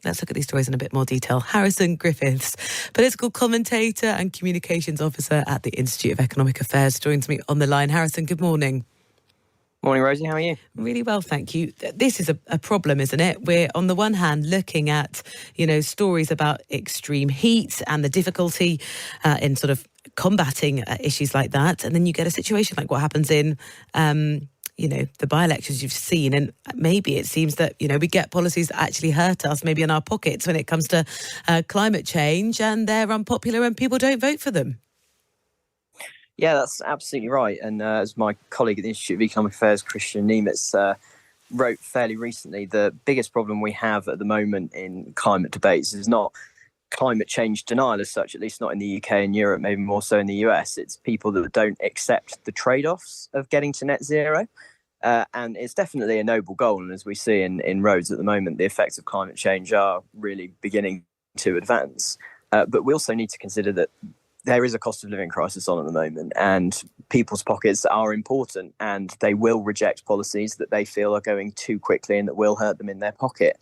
Let's look at these stories in a bit more detail. Harrison Griffiths, political commentator and communications officer at the Institute of Economic Affairs, joins me on the line. Harrison, good morning. Morning, Rosie. How are you? Really well, thank you. This is a problem, isn't it? We're, on the one hand, looking at, stories about extreme heat and the difficulty in sort of combating issues like that. And then you get a situation like what happens in, the by-elections you've seen. And maybe it seems that, we get policies that actually hurt us, maybe in our pockets when it comes to climate change, and they're unpopular and people don't vote for them. Yeah, that's absolutely right. And as my colleague at the Institute of Economic Affairs, Christian Niemitz, wrote fairly recently, the biggest problem we have at the moment in climate debates is not climate change denial as such, at least not in the UK and Europe, maybe more so in the US. It's people that don't accept the trade-offs of getting to net zero. And it's definitely a noble goal. And as we see in roads at the moment, the effects of climate change are really beginning to advance. But we also need to consider that there is a cost of living crisis on at the moment, and people's pockets are important, and they will reject policies that they feel are going too quickly and that will hurt them in their pocket.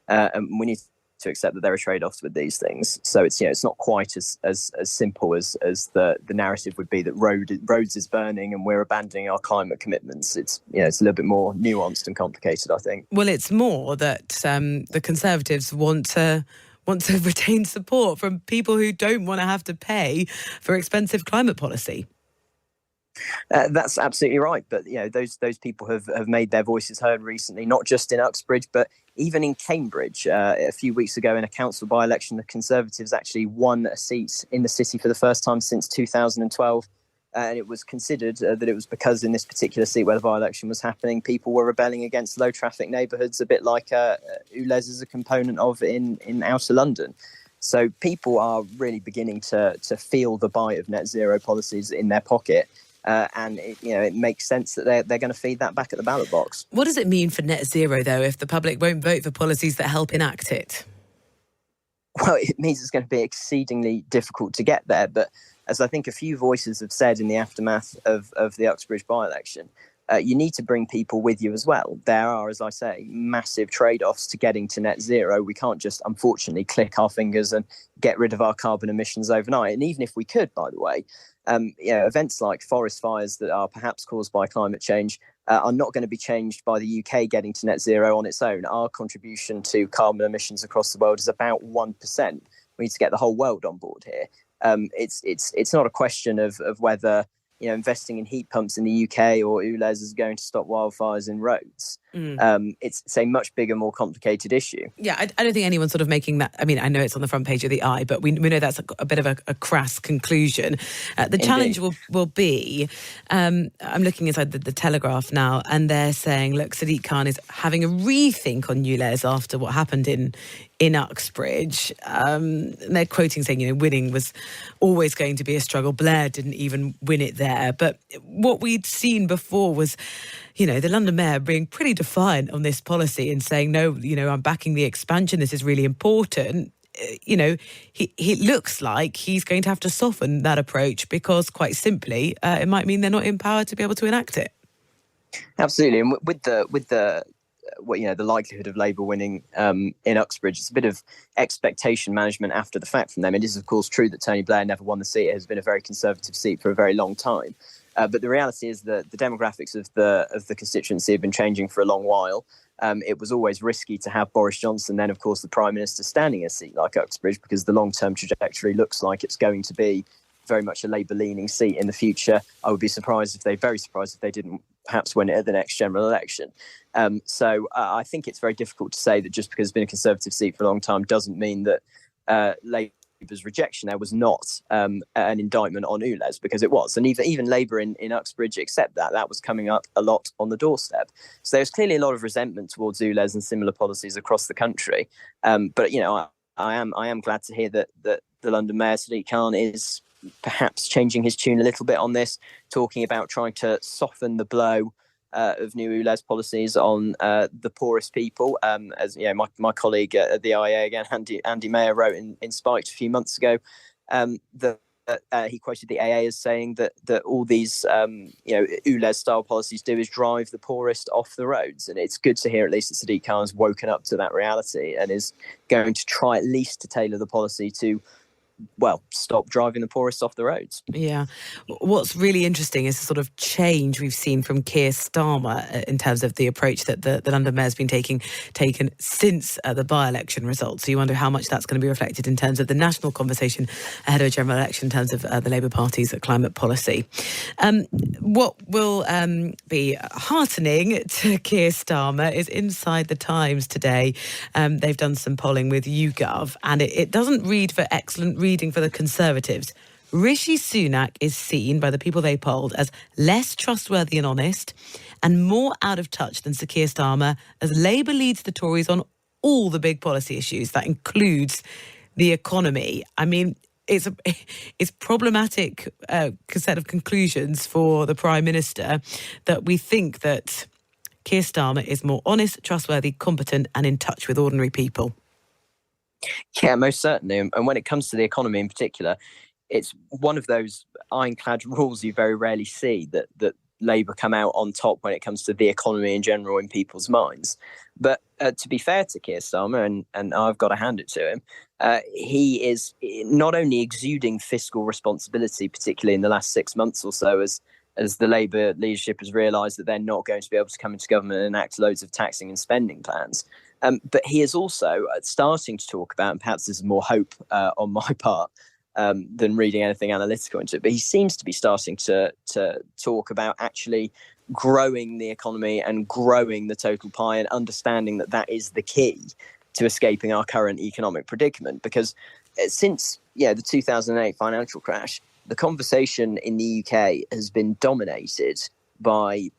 And we need to accept that there are trade-offs with these things. So it's not quite as simple as the narrative would be, that roads is burning and we're abandoning our climate commitments. It's a little bit more nuanced and complicated, I think. Well, it's more that the Conservatives want to retain support from people who don't want to have to pay for expensive climate policy. That's absolutely right. But those people have made their voices heard recently, not just in Uxbridge, but even in Cambridge. A few weeks ago in a council by-election, the Conservatives actually won a seat in the city for the first time since 2012. And it was considered that it was because in this particular seat where the by-election was happening, people were rebelling against low-traffic neighbourhoods, a bit like ULEZ is a component of in outer London. So people are really beginning to feel the bite of net zero policies in their pocket. And it makes sense that they're going to feed that back at the ballot box. What does it mean for net zero, though, if the public won't vote for policies that help enact it? Well, it means it's going to be exceedingly difficult to get there. But as I think a few voices have said in the aftermath of the Uxbridge by-election, you need to bring people with you as well. There are, as I say, massive trade-offs to getting to net zero. We can't just, unfortunately, click our fingers and get rid of our carbon emissions overnight. And even if we could, by the way, events like forest fires that are perhaps caused by climate change are not going to be changed by the UK getting to net zero on its own. Our contribution to carbon emissions across the world is about 1%. We need to get the whole world on board here. It's not a question of whether investing in heat pumps in the UK or ULEZ is going to stop wildfires in roads. It's a much bigger, more complicated issue. Yeah, I don't think anyone's sort of making that. I mean, I know it's on the front page of the Eye, but we know that's a bit of a crass conclusion. The challenge will be, I'm looking inside the Telegraph now, and they're saying, look, Sadiq Khan is having a rethink on ULEZ after what happened in Uxbridge. They're quoting saying, winning was always going to be a struggle. Blair didn't even win it there. But what we'd seen before was, the London Mayor being pretty defiant on this policy and saying, no, I'm backing the expansion. This is really important. He looks like he's going to have to soften that approach because, quite simply, it might mean they're not empowered to be able to enact it. Absolutely. And with the likelihood of Labour winning in Uxbridge, it's a bit of expectation management after the fact from them. It is, of course, true that Tony Blair never won the seat. It has been a very Conservative seat for a very long time. But the reality is that the demographics of the constituency have been changing for a long while. It was always risky to have Boris Johnson, then, of course, the Prime Minister, standing a seat like Uxbridge, because the long-term trajectory looks like it's going to be very much a Labour-leaning seat in the future. I would be very surprised if they didn't perhaps win it at the next general election. So I think it's very difficult to say that just because it's been a Conservative seat for a long time doesn't mean that Labour's rejection there was not an indictment on ULEZ, because it was. And even Labour in Uxbridge accept that was coming up a lot on the doorstep. So there's clearly a lot of resentment towards ULEZ and similar policies across the country. But I am glad to hear that the London Mayor, Sadiq Khan, is perhaps changing his tune a little bit on this, talking about trying to soften the blow of new ULEZ policies on the poorest people. As my colleague at the IA again, Andy Mayer, wrote in Spiked a few months ago, that he quoted the AA as saying that all these ULEZ style policies do is drive the poorest off the roads. And it's good to hear at least that Sadiq Khan's woken up to that reality and is going to try at least to tailor the policy to, well, stop driving the poorest off the roads. Yeah. What's really interesting is the sort of change we've seen from Keir Starmer in terms of the approach that the London Mayor's been taken since the by-election results. So you wonder how much that's going to be reflected in terms of the national conversation ahead of a general election in terms of the Labour Party's climate policy. What will be heartening to Keir Starmer is Inside the Times today. They've done some polling with YouGov, and it doesn't read for excellent reading for the Conservatives. Rishi Sunak is seen by the people they polled as less trustworthy and honest and more out of touch than Sir Keir Starmer, as Labour leads the Tories on all the big policy issues. That includes the economy. I mean, it's problematic set of conclusions for the Prime Minister that we think that Keir Starmer is more honest, trustworthy, competent and in touch with ordinary people. Yeah, most certainly. And when it comes to the economy in particular, it's one of those ironclad rules you very rarely see, that Labour come out on top when it comes to the economy in general in people's minds. But to be fair to Keir Starmer, and I've got to hand it to him, he is not only exuding fiscal responsibility, particularly in the last 6 months or so, as the Labour leadership has realised that they're not going to be able to come into government and enact loads of taxing and spending plans. But he is also starting to talk about, and perhaps this is more hope on my part, than reading anything analytical into it. But he seems to be starting to talk about actually growing the economy and growing the total pie and understanding that is the key to escaping our current economic predicament. Because since the 2008 financial crash, the conversation in the UK has been dominated by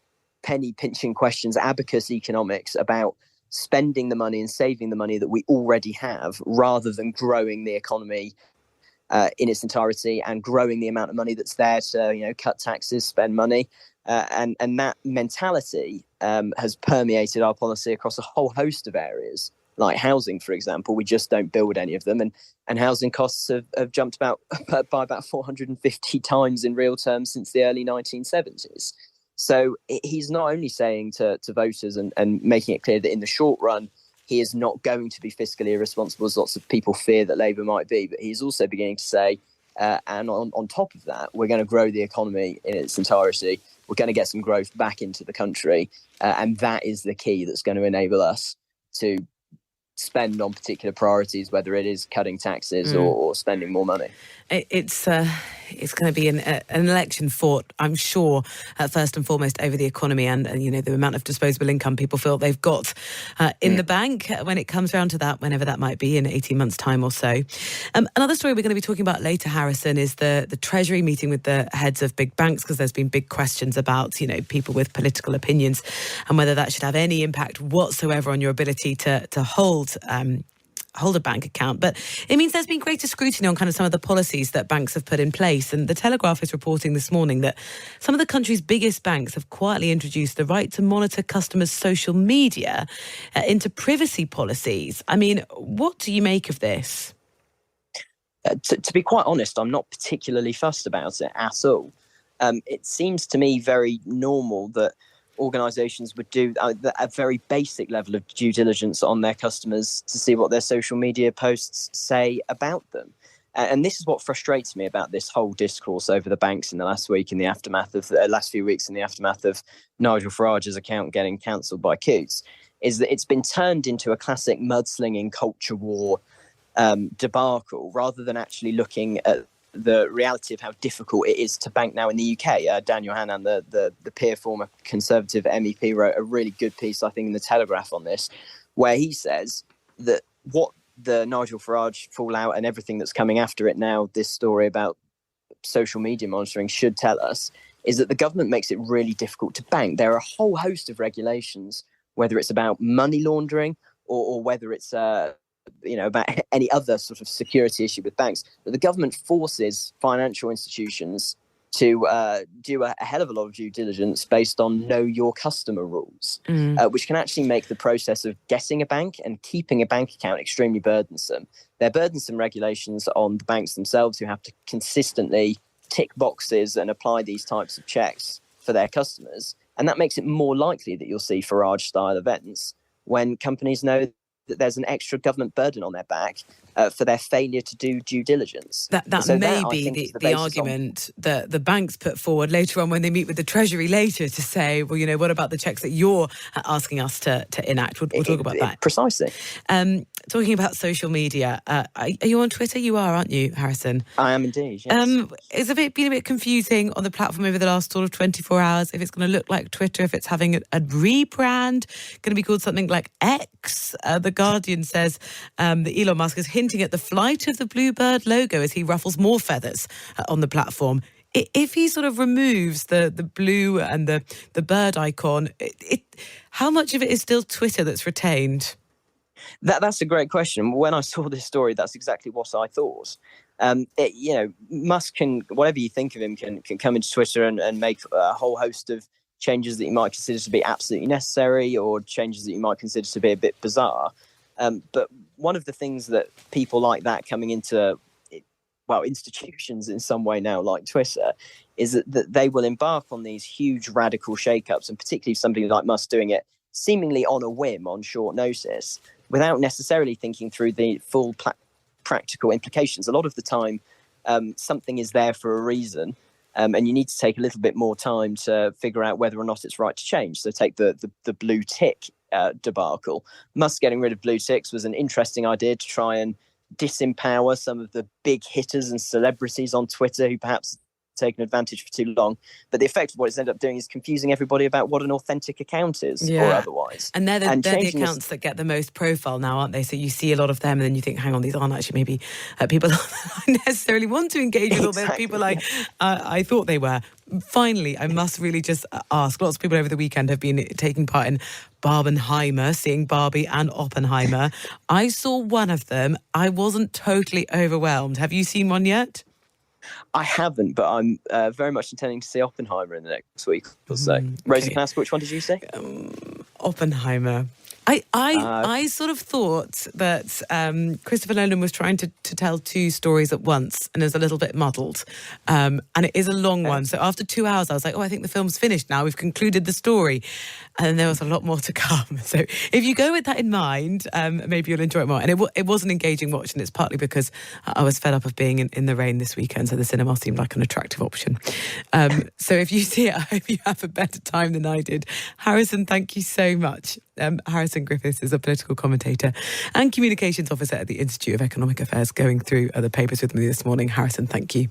penny pinching questions, abacus economics about spending the money and saving the money that we already have, rather than growing the economy in its entirety and growing the amount of money that's there to cut taxes, spend money, and that mentality has permeated our policy across a whole host of areas, like housing, for example. We just don't build any of them, and housing costs have jumped by about 450 times in real terms since the early 1970s. So he's not only saying to voters and making it clear that in the short run he is not going to be fiscally irresponsible, as lots of people fear that Labour might be, but he's also beginning to say, and on top of that, we're going to grow the economy in its entirety. We're going to get some growth back into the country, and that is the key that's going to enable us to spend on particular priorities, whether it is cutting taxes or spending more money. It's going to be an election fought, I'm sure, first and foremost over the economy and the amount of disposable income people feel they've got in the bank when it comes around to that, whenever that might be in 18 months' time or so. Another story we're going to be talking about later, Harrison, is the Treasury meeting with the heads of big banks, because there's been big questions about people with political opinions and whether that should have any impact whatsoever on your ability to hold a bank account. But it means there's been greater scrutiny on kind of some of the policies that banks have put in place. And the Telegraph is reporting this morning that some of the country's biggest banks have quietly introduced the right to monitor customers' social media into privacy policies. I mean, what do you make of this? To be quite honest, I'm not particularly fussed about it at all. It seems to me very normal that organisations would do a very basic level of due diligence on their customers to see what their social media posts say about them. And this is what frustrates me about this whole discourse over the banks in the last week, in the aftermath of the last few weeks, in the aftermath of Nigel Farage's account getting cancelled by Coutts, is that it's been turned into a classic mudslinging culture war debacle, rather than actually looking at the reality of how difficult it is to bank now in the UK. Daniel Hannan, the peer former Conservative MEP, wrote a really good piece, I think, in the Telegraph on this, where he says that what the Nigel Farage fallout and everything that's coming after it now, this story about social media monitoring, should tell us is that the government makes it really difficult to bank. There are a whole host of regulations, whether it's about money laundering or whether it's about any other sort of security issue with banks, but the government forces financial institutions to do a hell of a lot of due diligence based on know your customer rules, which can actually make the process of getting a bank and keeping a bank account extremely burdensome. They're burdensome regulations on the banks themselves, who have to consistently tick boxes and apply these types of checks for their customers. And that makes it more likely that you'll see Farage-style events when companies know that there's an extra government burden on their back for their failure to do due diligence. That so may be the argument that the banks put forward later on when they meet with the Treasury later to say, well, you know, what about the checks that you're asking us to enact? We'll talk about that. Precisely. Talking about social media, are you on Twitter? You are, aren't you, Harrison? I am indeed, yes. It's been a bit confusing on the platform over the last sort of 24 hours, if it's going to look like Twitter, if it's having a rebrand, going to be called something like X. The Guardian says that Elon Musk is hinting at the flight of the Bluebird logo as he ruffles more feathers on the platform. If he sort of removes the blue and the bird icon, how much of it is still Twitter that's retained? That's a great question. When I saw this story, that's exactly what I thought. Musk can, whatever you think of him, can come into Twitter and make a whole host of changes that you might consider to be absolutely necessary, or changes that you might consider to be a bit bizarre. But one of the things that people like that coming into, institutions in some way now, like Twitter, is that they will embark on these huge radical shakeups, and particularly somebody like Musk doing it seemingly on a whim, on short notice, without necessarily thinking through the full practical implications. A lot of the time, something is there for a reason, and you need to take a little bit more time to figure out whether or not it's right to change. So take the blue tick debacle. Musk getting rid of blue ticks was an interesting idea to try and disempower some of the big hitters and celebrities on Twitter who perhaps taken advantage for too long. But the effect of what it's ended up doing is confusing everybody about what an authentic account is, or otherwise. And they're the accounts that get the most profile now, aren't they? So you see a lot of them and then you think, hang on, these aren't actually maybe people I necessarily want to engage with, or they're people I thought they were. Finally, I must really just ask, lots of people over the weekend have been taking part in Barbenheimer, seeing Barbie and Oppenheimer. I saw one of them. I wasn't totally overwhelmed. Have you seen one yet? I haven't, but I'm very much intending to see Oppenheimer in the next week or so. Okay. Rosie, can I ask which one did you say? Oppenheimer. I sort of thought that Christopher Nolan was trying to tell two stories at once and is a little bit muddled. And it is a long one. So after 2 hours, I was like, I think the film's finished now. We've concluded the story. And then there was a lot more to come. So if you go with that in mind, maybe you'll enjoy it more. And it was an engaging watch, and it's partly because I was fed up of being in the rain this weekend, so the cinema seemed like an attractive option. So if you see it, I hope you have a better time than I did. Harrison, thank you so much. Harrison Griffiths is a political commentator and communications officer at the Institute of Economic Affairs, going through the papers with me this morning. Harrison, thank you.